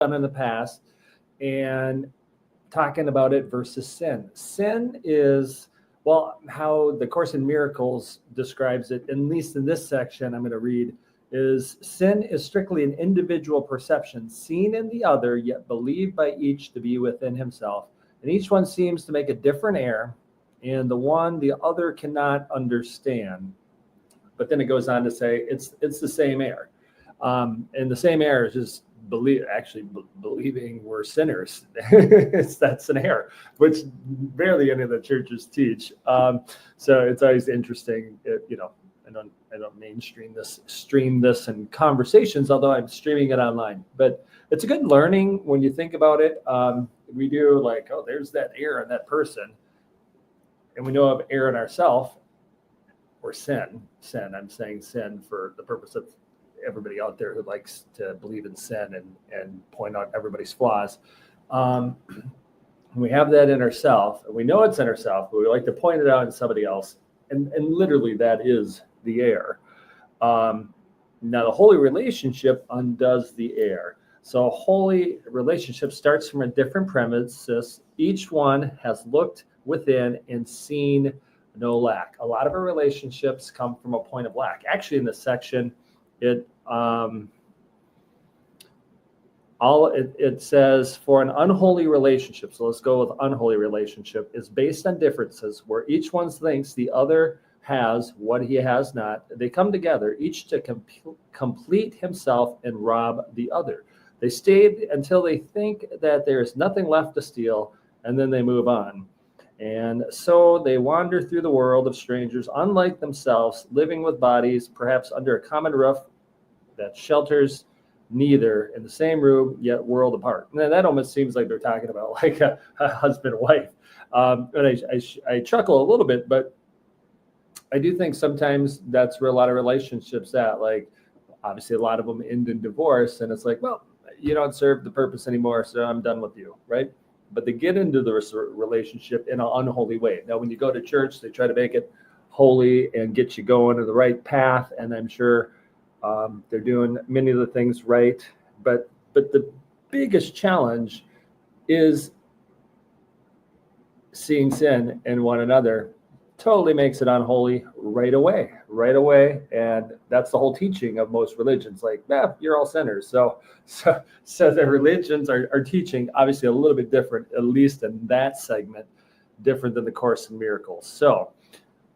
done in the past and talking about it versus sin. Sin is, well, how the Course in Miracles describes it, at least in this section I'm going to read, is sin is strictly an individual perception seen in the other, yet believed by each to be within himself. And each one seems to make a different error, and the one the other cannot understand. But then it goes on to say it's the same error. And the same error is just believing we're sinners. That's an error, which barely any of the churches teach. So it's always interesting. I don't stream this in conversations, although I'm streaming it online. But it's a good learning when you think about it. We do like, oh, there's that error in that person, and we know of error in ourselves or sin. I'm saying sin for the purpose of everybody out there who likes to believe in sin and point out everybody's flaws. We have that in ourselves, and we know it's in ourselves, but we like to point it out in somebody else. And literally that is the error. Now the holy relationship undoes the error. So a holy relationship starts from a different premises. Each one has looked within and seen no lack. A lot of our relationships come from a point of lack. Actually, in this section, it says for an unholy relationship, so let's go with unholy relationship, is based on differences where each one thinks the other has what he has not. They come together, each to complete himself and rob the other. They stay until they think that there is nothing left to steal, and then they move on. And so they wander through the world of strangers, unlike themselves, living with bodies, perhaps under a common roof that shelters neither, in the same room, yet world apart. And that almost seems like they're talking about like a husband and wife. And I chuckle a little bit, but I do think sometimes that's where a lot of relationships at. Like, obviously, a lot of them end in divorce, and it's like, well, you don't serve the purpose anymore, so I'm done with you, right? But they get into the relationship in an unholy way. Now, when you go to church, they try to make it holy and get you going to the right path, and I'm sure they're doing many of the things right. But the biggest challenge is seeing sin in one another totally makes it unholy right away. And that's the whole teaching of most religions. Like, you're all sinners. So the religions are teaching obviously a little bit different, at least in that segment, different than the Course in Miracles. So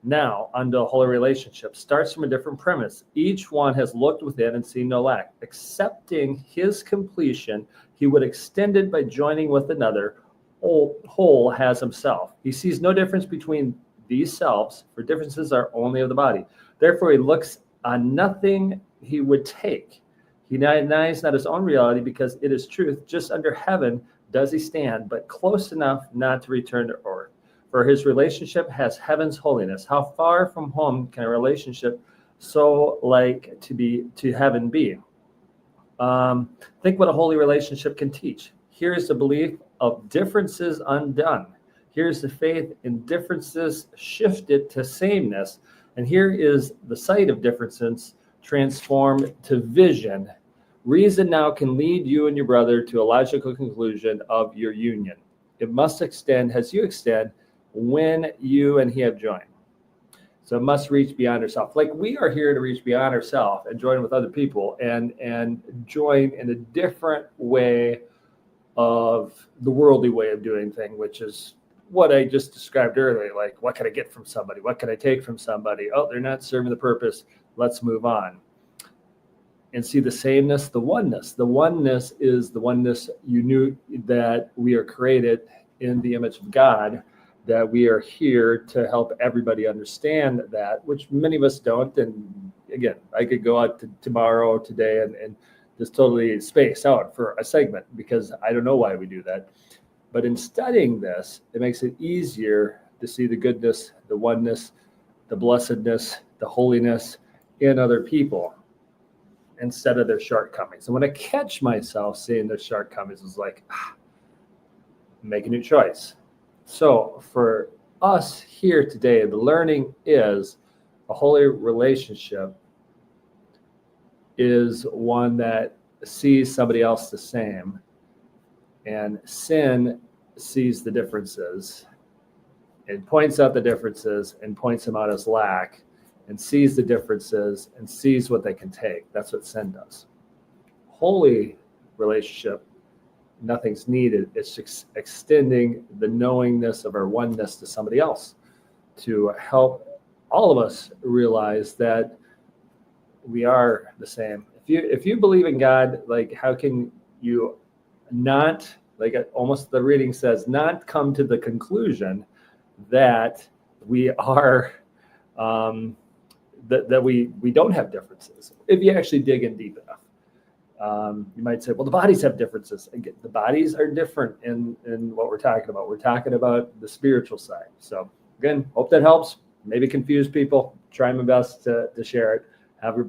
now, unto a holy relationship starts from a different premise. Each one has looked within and seen no lack. Accepting his completion, he would extend it by joining with another. Whole has himself. He sees no difference between these selves, for differences are only of the body. Therefore, he looks on nothing he would take. He denies not his own reality, because it is truth. Just under heaven does he stand, but close enough not to return to earth. For his relationship has heaven's holiness. How far from home can a relationship so like to heaven be? Think what a holy relationship can teach. Here is the belief of differences undone. Here's the faith in differences shifted to sameness. And here is the sight of differences transformed to vision. Reason now can lead you and your brother to a logical conclusion of your union. It must extend as you extend when you and he have joined. So it must reach beyond ourselves. Like, we are here to reach beyond ourselves and join with other people and join in a different way of the worldly way of doing things, which is what I just described earlier. Like, what can I get from somebody? What can I take from somebody? Oh, they're not serving the purpose. Let's move on. And see the sameness, the oneness. The oneness is the oneness you knew that we are created in the image of God, that we are here to help everybody understand that, which many of us don't. And again, I could go out tomorrow, today, and just totally space out for a segment, because I don't know why we do that. But in studying this, it makes it easier to see the goodness, the oneness, the blessedness, the holiness in other people instead of their shortcomings. And when I catch myself seeing their shortcomings, it's like, make a new choice. So for us here today, the learning is a holy relationship is one that sees somebody else the same And sin sees the differences and points out the differences and points them out as lack and sees the differences and sees what they can take. That's what sin does. Holy relationship, nothing's needed. It's extending the knowingness of our oneness to somebody else to help all of us realize that we are the same. If you believe in God, like, how can you not, like almost the reading says, not come to the conclusion that we are that we don't have differences if you actually dig in deep enough. You might say, well, the bodies have differences. Again, the bodies are different in what we're talking about. We're talking about the spiritual side. So again, hope that helps. Maybe confuse people. Try my best to share it. Have your